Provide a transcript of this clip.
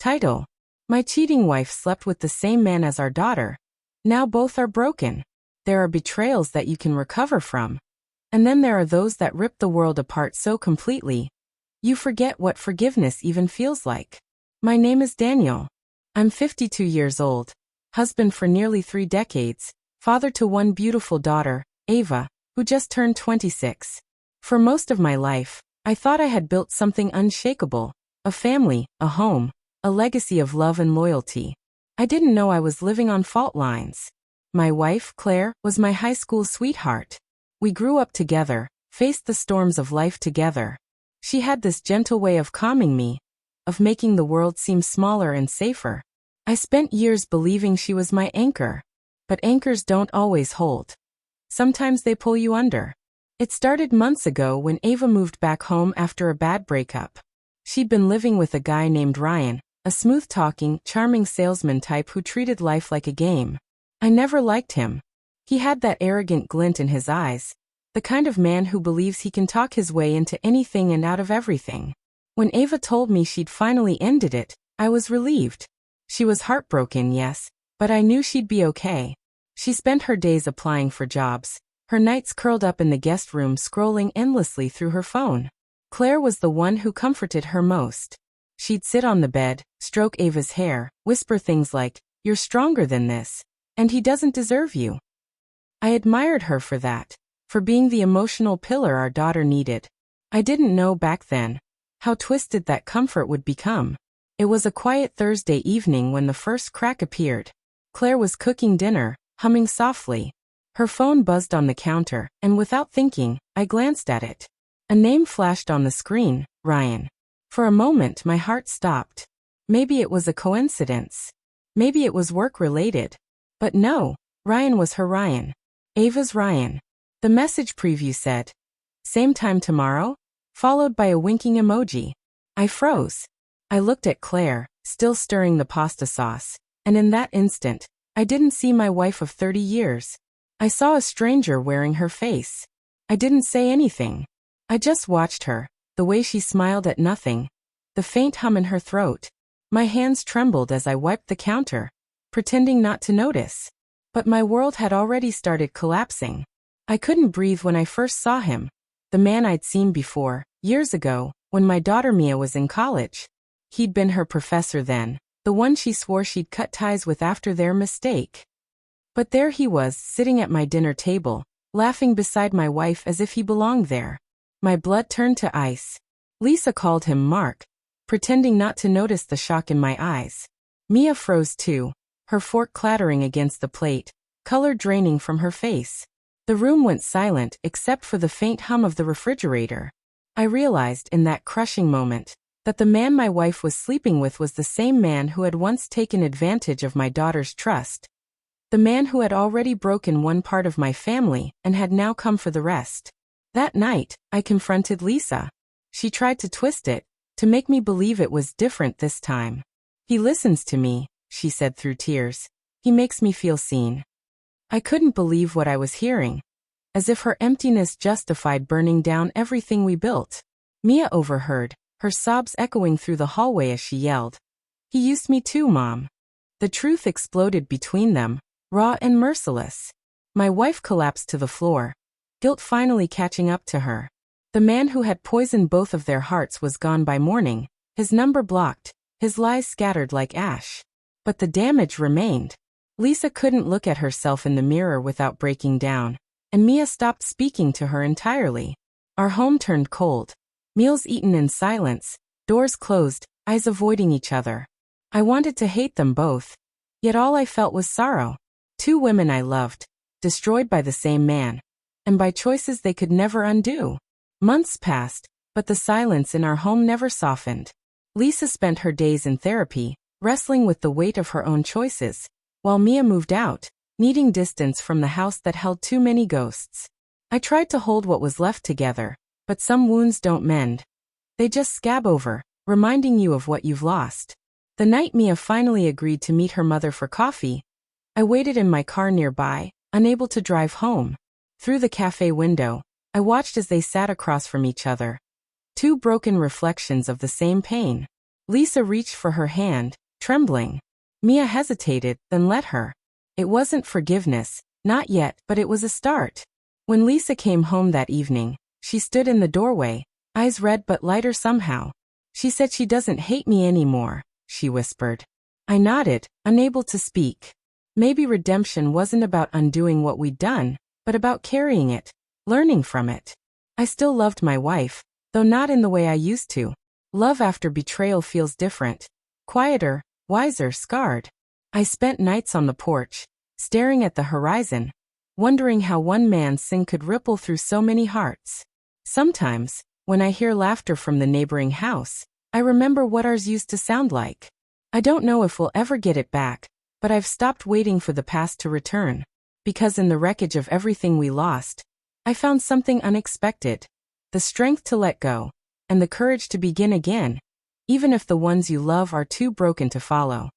Title: My cheating wife slept with the same man as our daughter. Now both are broken. There are betrayals that you can recover from. And then there are those that rip the world apart so completely, you forget what forgiveness even feels like. My name is Daniel. I'm 52 years old, husband for nearly 3 decades, father to one beautiful daughter, Ava, who just turned 26. For most of my life, I thought I had built something unshakable, a family, a home, a legacy of love and loyalty. I didn't know I was living on fault lines. My wife, Claire, was my high school sweetheart. We grew up together, faced the storms of life together. She had this gentle way of calming me, of making the world seem smaller and safer. I spent years believing she was my anchor. But anchors don't always hold. Sometimes they pull you under. It started months ago when Ava moved back home after a bad breakup. She'd been living with a guy named Ryan, a smooth-talking, charming salesman type who treated life like a game. I never liked him. He had that arrogant glint in his eyes, the kind of man who believes he can talk his way into anything and out of everything. When Ava told me she'd finally ended it, I was relieved. She was heartbroken, yes, but I knew she'd be okay. She spent her days applying for jobs, her nights curled up in the guest room scrolling endlessly through her phone. Claire was the one who comforted her most. She'd sit on the bed, stroke Ava's hair, whisper things like, "You're stronger than this, and he doesn't deserve you." I admired her for that, for being the emotional pillar our daughter needed. I didn't know back then how twisted that comfort would become. It was a quiet Thursday evening when the first crack appeared. Claire was cooking dinner, humming softly. Her phone buzzed on the counter, and without thinking, I glanced at it. A name flashed on the screen, Ryan. For a moment my heart stopped. Maybe it was a coincidence. Maybe it was work-related. But no, Ryan was her Ryan. Ava's Ryan. The message preview said, "Same time tomorrow?" followed by a winking emoji. I froze. I looked at Claire, still stirring the pasta sauce, and in that instant, I didn't see my wife of 30 years. I saw a stranger wearing her face. I didn't say anything. I just watched her, the way she smiled at nothing, the faint hum in her throat. My hands trembled as I wiped the counter, pretending not to notice. But my world had already started collapsing. I couldn't breathe when I first saw him, the man I'd seen before, years ago, when my daughter Mia was in college. He'd been her professor then, the one she swore she'd cut ties with after their mistake. But there he was, sitting at my dinner table, laughing beside my wife as if he belonged there. My blood turned to ice. Lisa called him Mark, pretending not to notice the shock in my eyes. Mia froze too, her fork clattering against the plate, color draining from her face. The room went silent except for the faint hum of the refrigerator. I realized in that crushing moment that the man my wife was sleeping with was the same man who had once taken advantage of my daughter's trust. The man who had already broken one part of my family and had now come for the rest. That night, I confronted Lisa. She tried to twist it, to make me believe it was different this time. "He listens to me," she said through tears. "He makes me feel seen." I couldn't believe what I was hearing. As if her emptiness justified burning down everything we built. Mia overheard, her sobs echoing through the hallway as she yelled, "He used me too, Mom." The truth exploded between them, raw and merciless. My wife collapsed to the floor, guilt finally catching up to her. The man who had poisoned both of their hearts was gone by morning, his number blocked, his lies scattered like ash. But the damage remained. Lisa couldn't look at herself in the mirror without breaking down, and Mia stopped speaking to her entirely. Our home turned cold. Meals eaten in silence, doors closed, eyes avoiding each other. I wanted to hate them both, yet all I felt was sorrow. 2 women I loved, destroyed by the same man, and by choices they could never undo. Months passed, but the silence in our home never softened. Lisa spent her days in therapy, wrestling with the weight of her own choices, while Mia moved out, needing distance from the house that held too many ghosts. I tried to hold what was left together, but some wounds don't mend. They just scab over, reminding you of what you've lost. The night Mia finally agreed to meet her mother for coffee, I waited in my car nearby, unable to drive home. Through the cafe window, I watched as they sat across from each other. 2 broken reflections of the same pain. Lisa reached for her hand, trembling. Mia hesitated, then let her. It wasn't forgiveness, not yet, but it was a start. When Lisa came home that evening, she stood in the doorway, eyes red but lighter somehow. She said she doesn't hate me anymore, she whispered. I nodded, unable to speak. Maybe redemption wasn't about undoing what we'd done, but about carrying it, learning from it. I still loved my wife, though not in the way I used to. Love after betrayal feels different. Quieter, wiser, scarred. I spent nights on the porch, staring at the horizon, wondering how one man's sin could ripple through so many hearts. Sometimes, when I hear laughter from the neighboring house, I remember what ours used to sound like. I don't know if we'll ever get it back, but I've stopped waiting for the past to return. Because in the wreckage of everything we lost, I found something unexpected. The strength to let go, and the courage to begin again, even if the ones you love are too broken to follow.